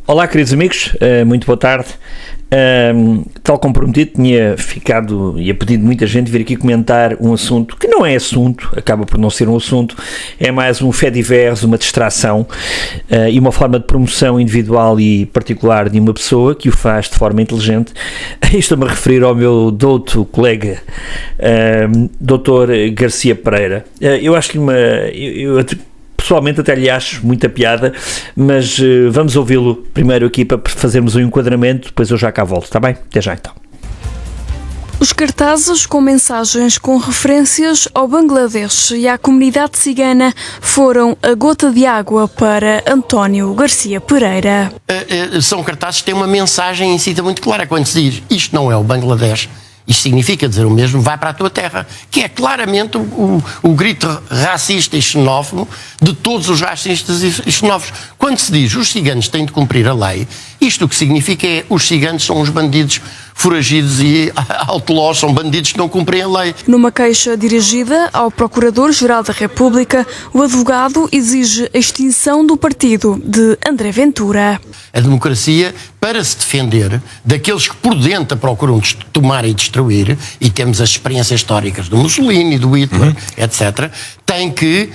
Olá, queridos amigos, muito boa tarde. Tal como prometido, tinha ficado e a pedido de muita gente vir aqui comentar um assunto que não é assunto, acaba por não ser um assunto, é mais um fait divers, uma distração e uma forma de promoção individual e particular de uma pessoa que o faz de forma inteligente. Estou-me a referir ao meu douto colega, Dr. Garcia Pereira. Eu acho-lhe pessoalmente até lhe acho muita piada, mas vamos ouvi-lo primeiro aqui para fazermos um enquadramento, depois eu já cá volto, está bem? Até já então. Os cartazes com mensagens com referências ao Bangladesh e à comunidade cigana foram a gota de água para António Garcia Pereira. São cartazes que têm uma mensagem em si muito clara. Quando se diz isto não é o Bangladesh, isto significa dizer o mesmo, vai para a tua terra, que é claramente o grito racista e xenófobo de todos os racistas e xenófobos. Quando se diz os ciganos têm de cumprir a lei, isto o que significa é os ciganos são os bandidos foragidos e outlaws, são bandidos que não cumprem a lei. Numa queixa dirigida ao Procurador-Geral da República, o advogado exige a extinção do partido de André Ventura. A democracia, para se defender daqueles que por dentro procuram tomar e destruir, e temos as experiências históricas do Mussolini, do Hitler, etc., tem que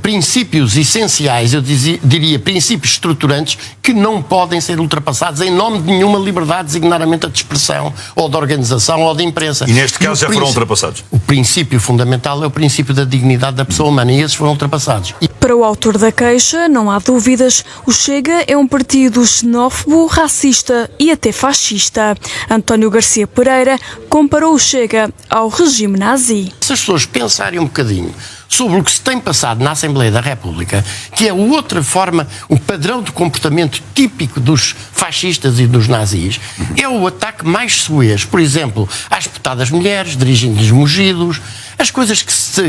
princípios essenciais, eu diria princípios estruturantes, que não podem ser ultrapassados em nome de nenhuma liberdade, designadamente a de expressão, ou de organização, ou de imprensa. E neste caso já foram ultrapassados. O princípio fundamental é o princípio da dignidade da pessoa humana, e esses foram ultrapassados. Para o autor da queixa, não há dúvidas, o Chega é um partido xenófobo, racista e até fascista. António Garcia Pereira comparou o Chega ao regime nazi. Se as pessoas pensarem um bocadinho sobre o que se tem passado na Assembleia da República, que é outra forma, o padrão de comportamento típico dos fascistas e dos nazis, é o ataque mais soez, por exemplo, às deputadas mulheres, dirigindo-lhes mugidos, as coisas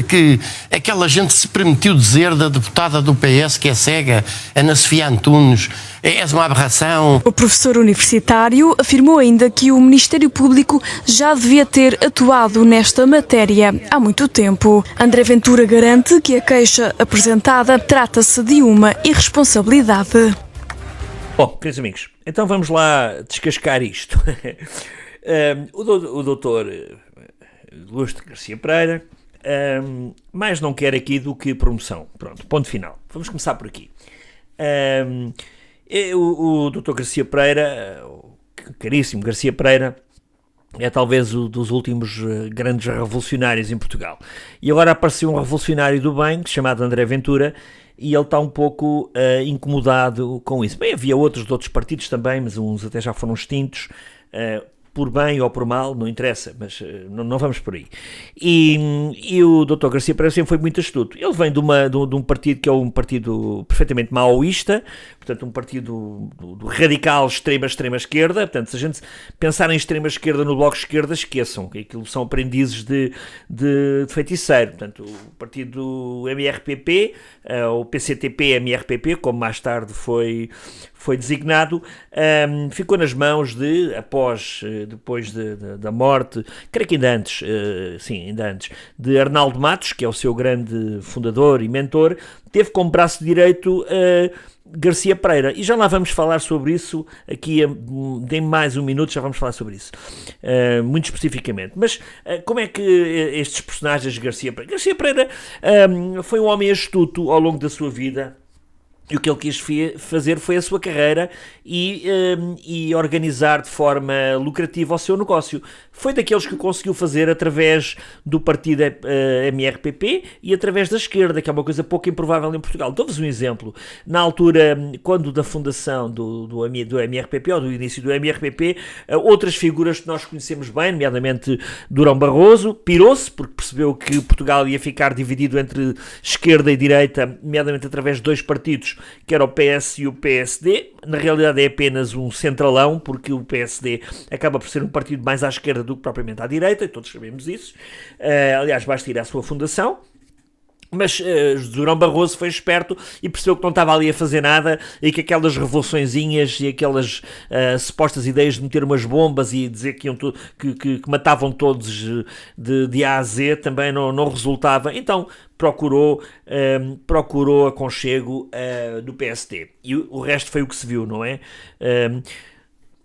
que aquela gente se permitiu dizer da deputada do PS que é cega, Ana Sofia Antunes, és uma aberração. O professor universitário afirmou ainda que o Ministério Público já devia ter atuado nesta matéria há muito tempo. André Ventura garante que a queixa apresentada trata-se de uma irresponsabilidade. Bom, queridos amigos, então vamos lá descascar isto. O doutor Lustre Garcia Pereira mais não quer aqui do que promoção. Pronto, ponto final. Vamos começar por aqui. O Dr. Garcia Pereira, o caríssimo Garcia Pereira, é talvez um dos últimos grandes revolucionários em Portugal. E agora apareceu um revolucionário do bem, chamado André Ventura, e ele está um pouco incomodado com isso. Bem, havia outros de outros partidos também, mas uns até já foram extintos, por bem ou por mal, não interessa, mas não vamos por aí. E o Dr. Garcia Pereira sempre foi muito astuto. Ele vem de um partido que é um partido perfeitamente maoísta, portanto um partido do radical extrema esquerda. Portanto, se a gente pensar em extrema esquerda no bloco de esquerda, esqueçam, que aquilo são aprendizes de feiticeiro. Portanto, o partido MRPP, o PCTP-MRPP, como mais tarde foi designado, ficou nas mãos depois da morte, creio que ainda antes, de Arnaldo Matos, que é o seu grande fundador e mentor, teve como braço direito Garcia Pereira, e já lá vamos falar sobre isso, aqui dê-me mais um minuto, já vamos falar sobre isso, muito especificamente. Mas como é que estes personagens de Garcia Pereira foi um homem astuto ao longo da sua vida, e o que ele quis fazer foi a sua carreira e organizar de forma lucrativa o seu negócio. Foi daqueles que conseguiu fazer através do partido MRPP e através da esquerda, que é uma coisa pouco improvável em Portugal. Dou-vos um exemplo. Na altura, quando da fundação do MRPP, ou do início do MRPP, outras figuras que nós conhecemos bem, nomeadamente Durão Barroso, pirou-se, porque percebeu que Portugal ia ficar dividido entre esquerda e direita, nomeadamente através de dois partidos, que era o PS e o PSD. Na realidade é apenas um centralão, porque o PSD acaba por ser um partido mais à esquerda do que propriamente à direita, e todos sabemos isso. Aliás, basta ir à sua fundação. Mas Durão Barroso foi esperto e percebeu que não estava ali a fazer nada e que aquelas revoluçõezinhas e aquelas supostas ideias de meter umas bombas e dizer que matavam todos de A a Z também não resultava. Então procurou aconchego do PSD. E o resto foi o que se viu, não é?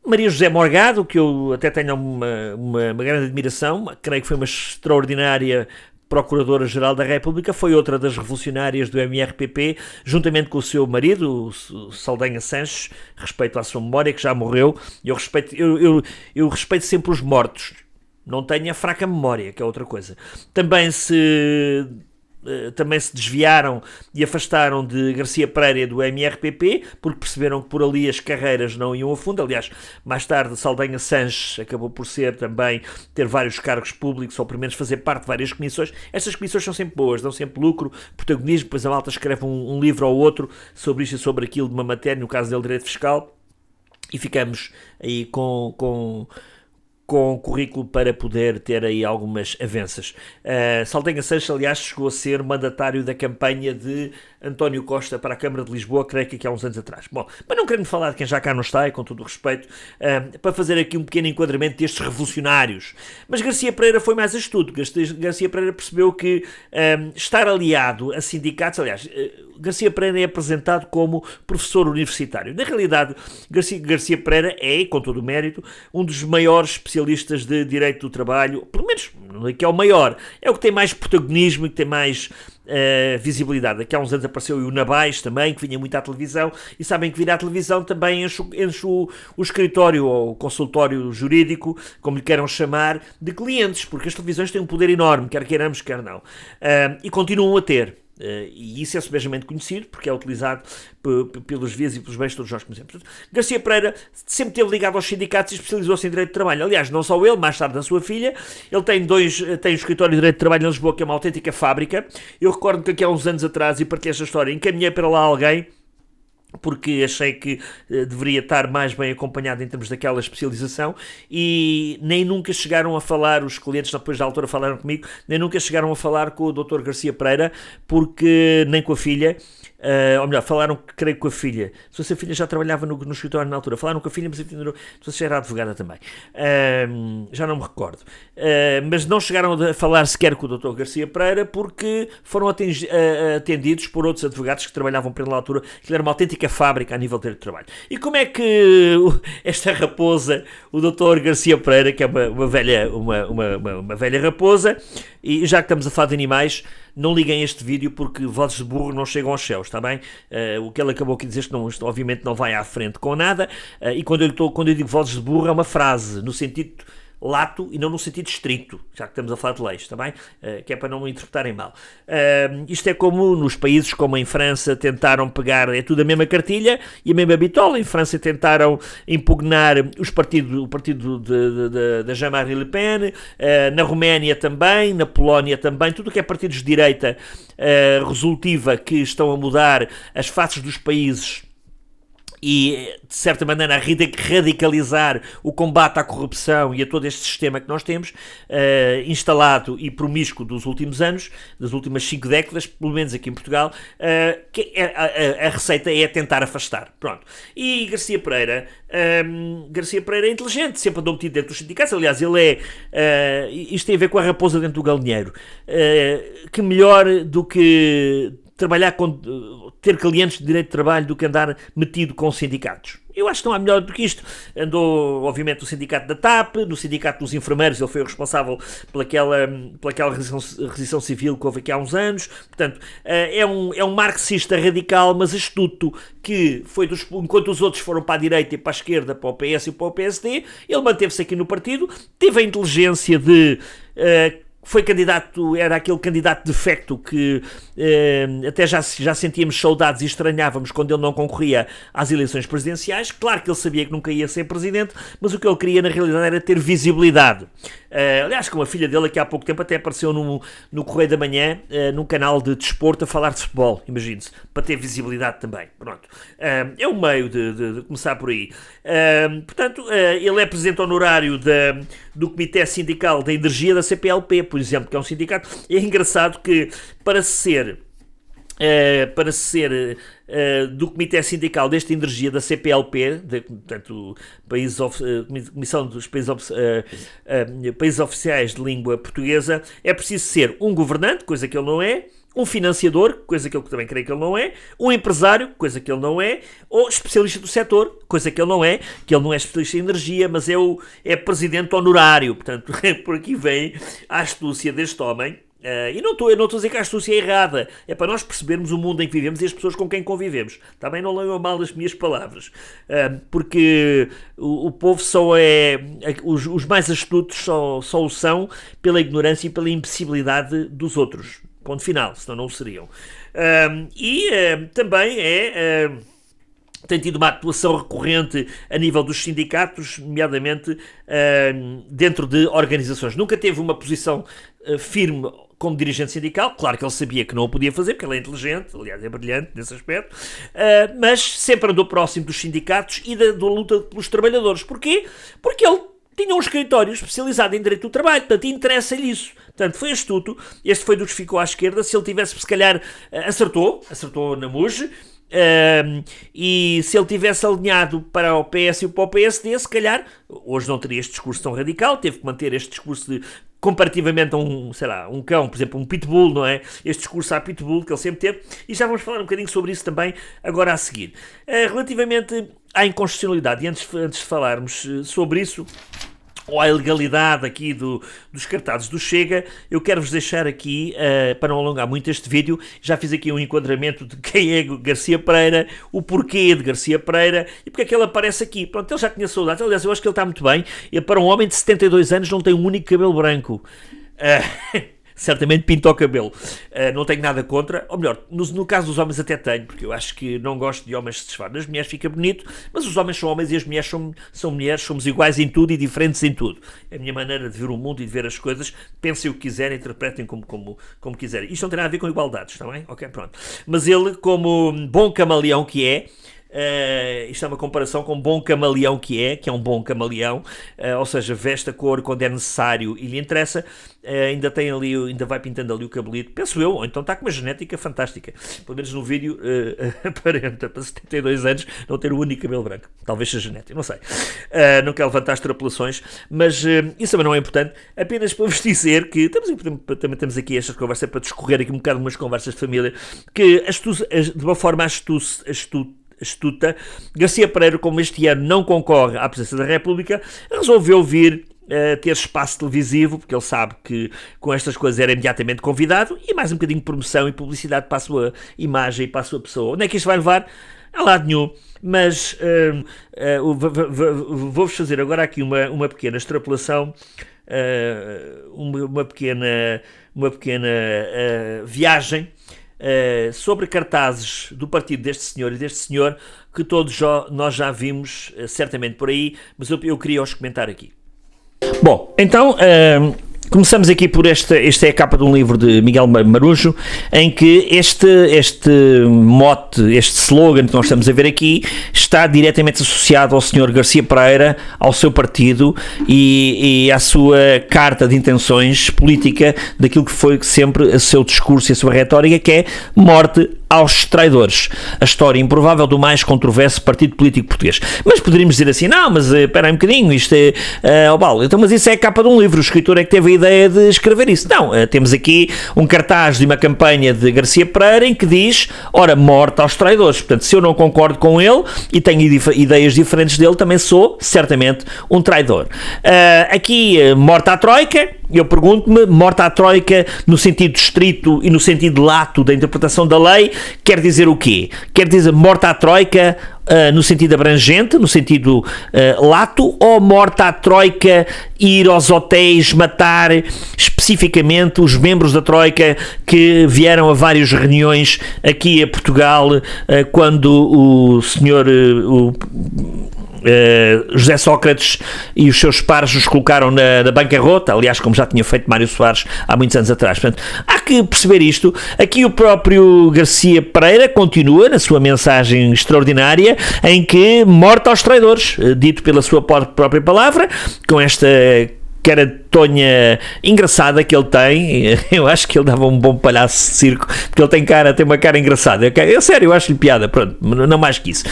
Maria José Morgado, que eu até tenho uma grande admiração, creio que foi uma extraordinária Procuradora-Geral da República, foi outra das revolucionárias do MRPP, juntamente com o seu marido, o Saldanha Sanches, respeito à sua memória, que já morreu. Eu respeito sempre os mortos, não tenho a fraca memória, que é outra coisa. Também se desviaram e afastaram de Garcia Pereira do MRPP, porque perceberam que por ali as carreiras não iam a fundo. Aliás, mais tarde Saldanha Sanches acabou por ter vários cargos públicos, ou pelo menos fazer parte de várias comissões. Essas comissões são sempre boas, dão sempre lucro, protagonismo, depois a malta escreve um livro ou outro sobre isto e sobre aquilo de uma matéria, no caso dele direito fiscal, e ficamos aí com currículo para poder ter aí algumas avanças. Saldanha Sanches, aliás, chegou a ser mandatário da campanha de António Costa para a Câmara de Lisboa, creio que aqui há uns anos atrás. Bom, mas não querendo falar de quem já cá não está, e com todo o respeito, para fazer aqui um pequeno enquadramento destes revolucionários. Mas Garcia Pereira foi mais astuto. Garcia Pereira percebeu que estar aliado a sindicatos, aliás, Garcia Pereira é apresentado como professor universitário. Na realidade, Garcia Pereira é, com todo o mérito, um dos maiores especialistas de direito do trabalho, pelo menos não é que é o maior, é o que tem mais protagonismo e que tem mais visibilidade. Aqui há uns anos apareceu o Nabais também, que vinha muito à televisão, e sabem que vir à televisão também enche o escritório ou o consultório jurídico, como lhe queiram chamar, de clientes, porque as televisões têm um poder enorme, quer queiramos, quer não. E continuam a ter. E isso é subejamente conhecido, porque é utilizado pelos vias e pelos bens que todos nós conhecemos. Portanto, Garcia Pereira sempre esteve ligado aos sindicatos e especializou-se em direito de trabalho. Aliás, não só ele, mais tarde a sua filha. Ele tem um escritório de direito de trabalho em Lisboa, que é uma autêntica fábrica. Eu recordo que aqui há uns anos atrás, e partilhei esta história, encaminhei para lá alguém, porque achei que deveria estar mais bem acompanhado em termos daquela especialização, e nem nunca chegaram a falar, os clientes depois da altura falaram comigo, nem nunca chegaram a falar com o Dr. Garcia Pereira, porque nem com a filha, ou melhor, falaram, creio, com a filha. Se a filha já trabalhava no escritório na altura, falaram com a filha, mas a filha não sei se era advogada também, já não me recordo, mas não chegaram a falar sequer com o Dr. Garcia Pereira, porque foram atendidos por outros advogados que trabalhavam pela altura, que era uma autêntica fábrica a nível de direito de trabalho. E como é que esta raposa, o Dr. Garcia Pereira, que é uma velha raposa, e já que estamos a falar de animais, não liguem este vídeo, porque vozes de burro não chegam aos céus, está bem? O que ele acabou aqui de dizer, isto obviamente não vai à frente com nada, e quando eu digo vozes de burro é uma frase, no sentido lato e não no sentido estrito, já que estamos a falar de leis, está bem? Que é para não me interpretarem mal. Isto é como nos países como em França tentaram pegar, é tudo a mesma cartilha e a mesma bitola. Em França tentaram impugnar o partido da Jean-Marie Le Pen, na Roménia também, na Polónia também, tudo o que é partidos de direita resolutiva que estão a mudar as faces dos países e, de certa maneira, a radicalizar o combate à corrupção e a todo este sistema que nós temos, instalado e promíscuo dos últimos anos, das últimas 5 décadas, pelo menos aqui em Portugal, que a receita é tentar afastar. Pronto. E Garcia Pereira é inteligente, sempre andou metido dentro dos sindicatos. Aliás, ele isto tem a ver com a raposa dentro do galinheiro. Que melhor do que trabalhar ter clientes de direito de trabalho do que andar metido com sindicatos. Eu acho que não há melhor do que isto. Andou, obviamente, no sindicato da TAP, no sindicato dos enfermeiros, ele foi o responsável pelaquela resistência civil que houve aqui há uns anos. Portanto, é um marxista radical, mas astuto, que foi enquanto os outros foram para a direita e para a esquerda, para o PS e para o PSD, ele manteve-se aqui no partido, teve a inteligência de... foi candidato, era aquele candidato de facto que até já sentíamos saudades e estranhávamos quando ele não concorria às eleições presidenciais. Claro que ele sabia que nunca ia ser presidente, mas o que ele queria na realidade era ter visibilidade. aliás, com a filha dele, que há pouco tempo até apareceu no Correio da Manhã, num canal de desporto, a falar de futebol, imagine-se, para ter visibilidade também. Pronto. É um meio de começar por aí. Portanto, ele é presidente honorário do Comitê Sindical da Energia da CPLP, por exemplo, que é um sindicato. É engraçado que para ser do Comitê Sindical desta Energia da CPLP, portanto, Comissão dos Países Oficiais de Língua Portuguesa, é preciso ser um governante, coisa que ele não é, um financiador, coisa que eu também creio que ele não é, um empresário, coisa que ele não é, ou especialista do setor, coisa que ele não é especialista em energia, mas é presidente honorário. Portanto, por aqui vem a astúcia deste homem. E não estou a dizer que a astúcia é errada, é para nós percebermos o mundo em que vivemos e as pessoas com quem convivemos. Também não leiam mal as minhas palavras, porque o povo os mais astutos só o são pela ignorância e pela imbecilidade dos outros. Ponto final, senão não o seriam. Também tem tido uma atuação recorrente a nível dos sindicatos, nomeadamente dentro de organizações. Nunca teve uma posição firme como dirigente sindical. Claro que ele sabia que não o podia fazer, porque ele é inteligente, aliás é brilhante nesse aspecto, mas sempre andou próximo dos sindicatos e da luta pelos trabalhadores. Porquê? Porque ele tinha um escritório especializado em direito do trabalho, portanto interessa-lhe isso. Portanto, foi astuto. Este foi dos que ficou à esquerda. Se ele tivesse, se calhar, acertou na MUJ, e se ele tivesse alinhado para o PS e para o PSD, se calhar, hoje não teria este discurso tão radical, teve que manter este discurso de, comparativamente a um cão, por exemplo, um pitbull, não é? Este discurso à pitbull que ele sempre teve, e já vamos falar um bocadinho sobre isso também agora a seguir. Relativamente à inconstitucionalidade, e antes de falarmos sobre isso, ou à ilegalidade aqui dos cartazes do Chega, eu quero-vos deixar aqui, para não alongar muito este vídeo, já fiz aqui um enquadramento de quem é Garcia Pereira, o porquê de Garcia Pereira e porque é que ele aparece aqui. Pronto, ele já tinha saudades, aliás, eu acho que ele está muito bem, e para um homem de 72 anos não tem um único cabelo branco. Certamente pinta o cabelo. Não tenho nada contra, ou melhor, no caso dos homens até tenho, porque eu acho que não gosto de homens que se disfarçam. Nas mulheres fica bonito, mas os homens são homens e as mulheres são mulheres, somos iguais em tudo e diferentes em tudo. É a minha maneira de ver o mundo e de ver as coisas. Pensem o que quiserem, interpretem como quiserem. Isto não tem nada a ver com igualdades, está bem? Ok, pronto. Mas ele, como bom camaleão que é, isto é uma comparação com um bom camaleão que é um bom camaleão, ou seja, veste a cor quando é necessário e lhe interessa, ainda vai pintando ali o cabelito, penso eu, ou então está com uma genética fantástica, pelo menos no vídeo aparenta para 72 anos não ter o único cabelo branco, talvez seja genética, não sei, não quero levantar extrapolações, mas isso também não é importante, apenas para vos dizer que também temos aqui estas conversas para discorrer aqui um bocado umas conversas de família, que de uma forma astuta, Garcia Pereira, como este ano não concorre à presidência da República, resolveu vir ter espaço televisivo, porque ele sabe que com estas coisas era imediatamente convidado, e mais um bocadinho de promoção e publicidade para a sua imagem e para a sua pessoa. Onde é que isto vai levar? A lado nenhum. Mas vou-vos fazer agora aqui uma pequena extrapolação, uma pequena viagem sobre cartazes do partido deste senhor e deste senhor, que todos nós já vimos certamente por aí, mas eu queria os comentar aqui. Bom, então começamos aqui por esta é a capa de um livro de Miguel Marujo, em que este mote, este slogan que nós estamos a ver aqui, está diretamente associado ao Sr. Garcia Pereira, ao seu partido e à sua carta de intenções política daquilo que foi sempre o seu discurso e a sua retórica, que é morte aos traidores. A história improvável do mais controverso partido político português. Mas poderíamos dizer assim, não, mas espera aí um bocadinho, isto é... então, mas isso é a capa de um livro, o escritor é que teve a ideia de escrever isso. Não, temos aqui um cartaz de uma campanha de Garcia Pereira em que diz, ora, morte aos traidores. Portanto, se eu não concordo com ele e tenho ideias diferentes dele, também sou, certamente, um traidor. Aqui, morte à Troika. Eu pergunto-me, morte à Troika no sentido estrito e no sentido lato da interpretação da lei, quer dizer o quê? Quer dizer morte à Troika no sentido abrangente, no sentido lato, ou morte à Troika ir aos hotéis matar especificamente os membros da Troika que vieram a várias reuniões aqui a Portugal quando o senhor... José Sócrates e os seus pares os colocaram na bancarrota, aliás, como já tinha feito Mário Soares há muitos anos atrás. Portanto, há que perceber isto. Aqui o próprio Garcia Pereira continua na sua mensagem extraordinária, em que morte aos traidores, dito pela sua própria palavra, com esta cara de tonha engraçada que ele tem. Eu acho que ele dava um bom palhaço de circo, porque ele tem uma cara engraçada. Eu sério, eu acho-lhe piada, pronto, não mais que isso.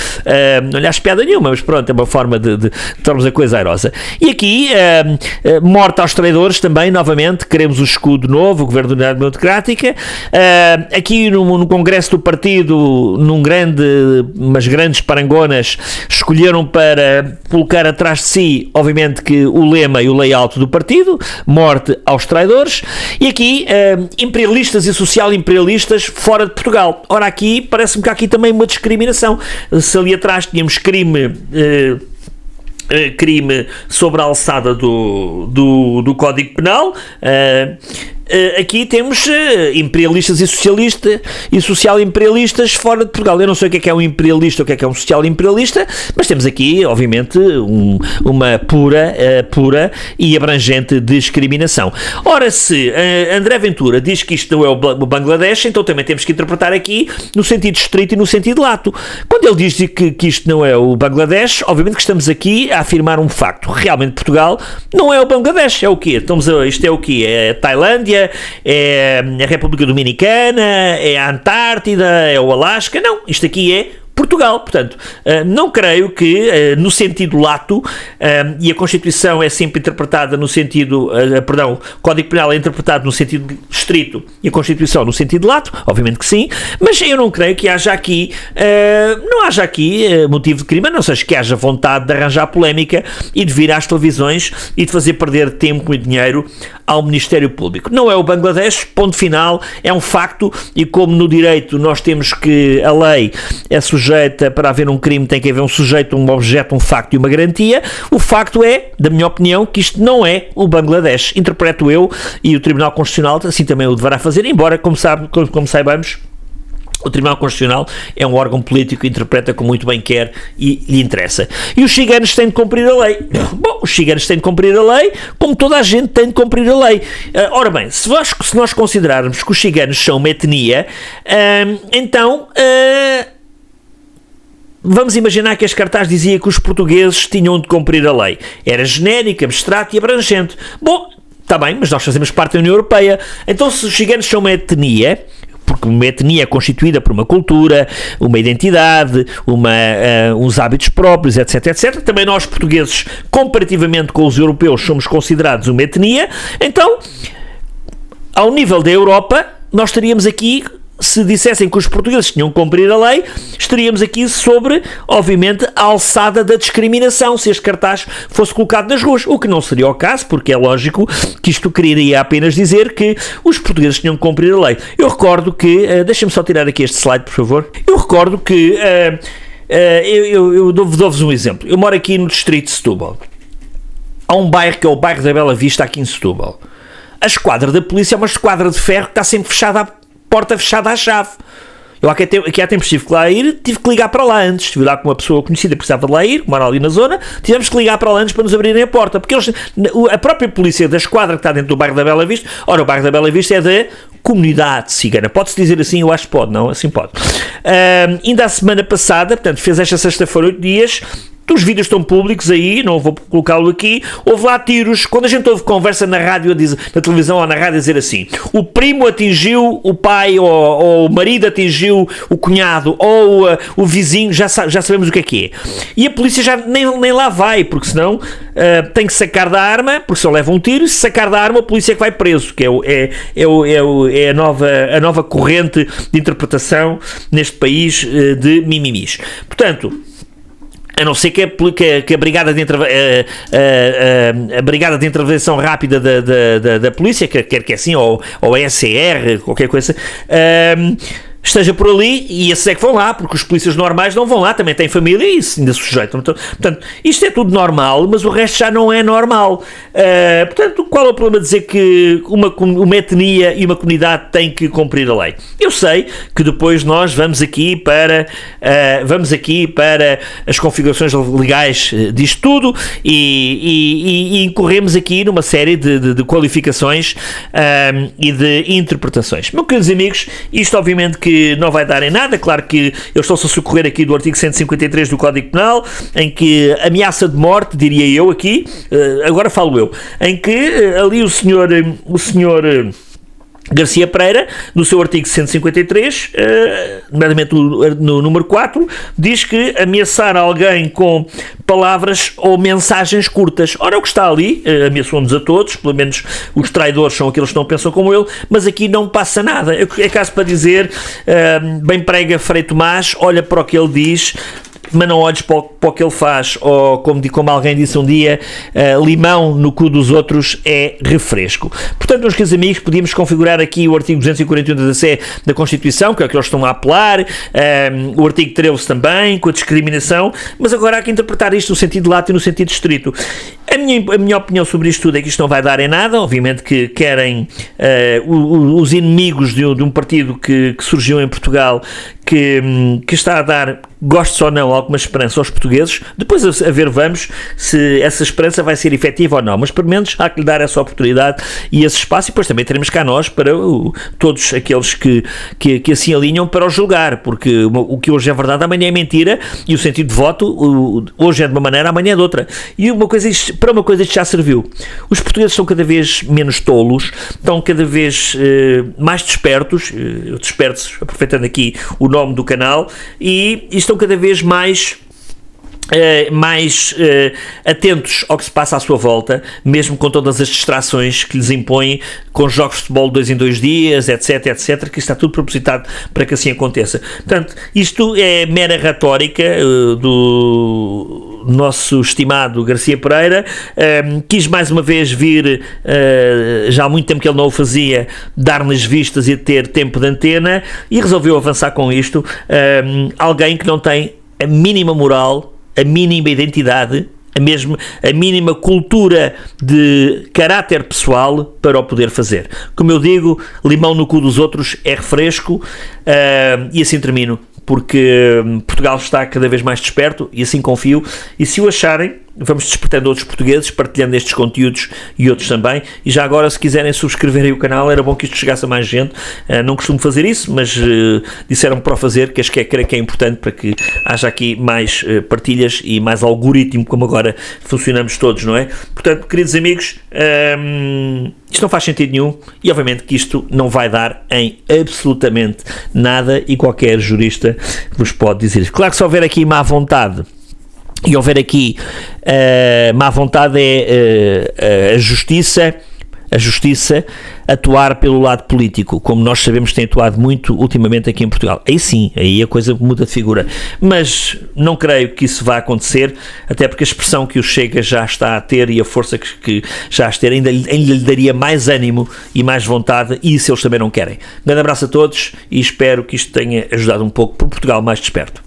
Não lhe acho piada nenhuma, mas pronto, é uma forma de tornarmos a coisa airosa. E aqui, morte aos traidores também, novamente, queremos o escudo novo, o Governo da Unidade Democrática. Aqui no Congresso do Partido, umas grandes parangonas, escolheram para colocar atrás de si, obviamente, que o lema e o layout do partido, morte aos traidores, e aqui imperialistas e social-imperialistas fora de Portugal. Ora, aqui parece-me que há aqui também uma discriminação. Se ali atrás tínhamos crime sobre a alçada do Código Penal, aqui temos imperialistas e social-imperialistas fora de Portugal. Eu não sei o que é um imperialista ou o que é um social-imperialista, mas temos aqui, obviamente, uma pura e abrangente discriminação. Ora, se André Ventura diz que isto não é o Bangladesh, então também temos que interpretar aqui no sentido estrito e no sentido lato. Quando ele diz que isto não é o Bangladesh, obviamente que estamos aqui a afirmar um facto. Realmente Portugal não é o Bangladesh. É o quê? Isto é o quê? É a Tailândia? É a República Dominicana? É a Antártida? É o Alasca? Não, isto aqui é Portugal. Portanto, não creio que no sentido lato, e a Constituição é sempre interpretada no sentido, o Código Penal é interpretado no sentido estrito e a Constituição no sentido lato, obviamente que sim, mas eu não creio que haja aqui, motivo de crime, a não seja que haja vontade de arranjar polémica e de vir às televisões e de fazer perder tempo e dinheiro ao Ministério Público. Não é o Bangladesh, ponto final, é um facto, e como no direito nós temos que a lei é sujeita, para haver um crime tem que haver um sujeito, um objeto, um facto e uma garantia. O facto é, da minha opinião, que isto não é o Bangladesh. Interpreto eu, e o Tribunal Constitucional assim também o deverá fazer, embora, como saibamos, o Tribunal Constitucional é um órgão político que interpreta como muito bem quer e lhe interessa. E os ciganos têm de cumprir a lei. Bom, os ciganos têm de cumprir a lei, como toda a gente tem de cumprir a lei. Ora bem, se nós considerarmos que os ciganos são uma etnia, então vamos imaginar que este cartaz dizia que os portugueses tinham de cumprir a lei. Era genérico, abstrato e abrangente. Bom, está bem, mas nós fazemos parte da União Europeia. Então, se os ciganos são uma etnia, porque uma etnia é constituída por uma cultura, uma identidade, uns hábitos próprios, etc, etc. Também nós, portugueses, comparativamente com os europeus, somos considerados uma etnia. Então, ao nível da Europa, nós estaríamos aqui, se dissessem que os portugueses tinham que cumprir a lei, estaríamos aqui sobre, obviamente, a alçada da discriminação, se este cartaz fosse colocado nas ruas, o que não seria o caso, porque é lógico que isto quereria apenas dizer que os portugueses tinham que cumprir a lei. Eu recordo que, deixem-me só tirar aqui este slide, por favor, eu recordo que, eu dou-vos um exemplo. Eu moro aqui no distrito de Setúbal. Há um bairro que é o bairro da Bela Vista, aqui em Setúbal. A esquadra da polícia é uma esquadra de ferro que está sempre fechada porta fechada à chave. Eu aqui há tempos tive que lá ir, tive que ligar para lá antes. Estive lá com uma pessoa conhecida que precisava de lá ir, que mora ali na zona, tivemos que ligar para lá antes para nos abrirem a porta, porque a própria polícia da esquadra que está dentro do bairro da Bela Vista, ora, o bairro da Bela Vista é da comunidade cigana. Pode-se dizer assim? Eu acho que pode, não? Assim pode. Ainda a semana passada, portanto, fez esta sexta-feira 8 dias, os vídeos estão públicos aí, não vou colocá-lo aqui, houve lá tiros, quando a gente ouve conversa na rádio, na televisão ou na rádio, a dizer assim, o primo atingiu o pai, ou o marido atingiu o cunhado, ou o vizinho, já sabemos o que é. E a polícia já nem lá vai, porque senão tem que sacar da arma, porque senão leva um tiro, e se sacar da arma a polícia é que vai preso, que é a nova corrente de interpretação neste país de mimimis. Portanto, a não ser que a brigada de intervenção rápida da polícia, quer que assim, ou a SCR, qualquer coisa, esteja por ali, e esses é que vão lá, porque os polícias normais não vão lá, também têm família e isso ainda sujeitam. Portanto, isto é tudo normal, mas o resto já não é normal. Portanto, qual é o problema de dizer que uma etnia e uma comunidade têm que cumprir a lei? Eu sei que depois nós vamos aqui para as configurações legais disto tudo e incorremos aqui numa série de qualificações e de interpretações. Meus queridos amigos, isto obviamente que não vai dar em nada. Claro que eu estou-se a socorrer aqui do artigo 153 do Código Penal, em que ameaça de morte, diria eu aqui, agora falo eu, em que ali o senhor Garcia Pereira, no seu artigo 153, nomeadamente no número 4, diz que ameaçar alguém com palavras ou mensagens curtas. Ora, o que está ali, ameaçou-nos a todos, pelo menos os traidores são aqueles que não pensam como ele, mas aqui não passa nada. É caso para dizer, bem prega Frei Tomás, olha para o que ele diz, mas não olhes para o que ele faz, ou como alguém disse um dia, limão no cu dos outros é refresco. Portanto, meus queridos amigos, podíamos configurar aqui o artigo 241 da Constituição, que é o que eles estão a apelar, o artigo 13 também, com a discriminação, mas agora há que interpretar isto no sentido lato e no sentido estrito. A minha opinião sobre isto tudo é que isto não vai dar em nada. Obviamente que querem os inimigos de um partido que surgiu em Portugal, que está a dar, gostes ou não, alguma esperança aos portugueses. Depois a ver vamos se essa esperança vai ser efetiva ou não, mas pelo menos há que lhe dar essa oportunidade e esse espaço, e depois também teremos cá nós para todos aqueles que assim alinham para o julgar, porque o que hoje é verdade amanhã é mentira, e o sentido de voto hoje é de uma maneira, amanhã é de outra. E para uma coisa isto já serviu. Os portugueses são cada vez menos tolos, estão cada vez mais despertos, eu desperto, aproveitando aqui o nome do canal, e estão cada vez mais atentos ao que se passa à sua volta, mesmo com todas as distrações que lhes impõem, com jogos de futebol de 2 em 2 dias, etc, que está tudo propositado para que assim aconteça. Portanto, isto é mera retórica do nosso estimado Garcia Pereira. Quis mais uma vez vir, já há muito tempo que ele não o fazia, dar-nos vistas e ter tempo de antena, e resolveu avançar com isto. Alguém que não tem a mínima moral, a mínima identidade, a mínima cultura de caráter pessoal para o poder fazer. Como eu digo, limão no cu dos outros é refresco, e assim termino, porque Portugal está cada vez mais desperto, e assim confio, e se o acharem, vamos despertando outros portugueses, partilhando estes conteúdos e outros também. E já agora, se quiserem subscreverem o canal, era bom que isto chegasse a mais gente. Não costumo fazer isso, mas disseram-me para o fazer, que creio que é importante para que haja aqui mais partilhas e mais algoritmo, como agora funcionamos todos, não é? Portanto, queridos amigos, isto não faz sentido nenhum, e obviamente que isto não vai dar em absolutamente nada, e qualquer jurista vos pode dizer isso. Claro que se houver aqui má vontade, e houver aqui má vontade, é a justiça atuar pelo lado político, como nós sabemos que tem atuado muito ultimamente aqui em Portugal. Aí sim, aí a coisa muda de figura, mas não creio que isso vá acontecer, até porque a expressão que o Chega já está a ter e a força que já está a ter ainda lhe daria mais ânimo e mais vontade, e isso eles também não querem. Um grande abraço a todos, e espero que isto tenha ajudado um pouco para Portugal mais desperto.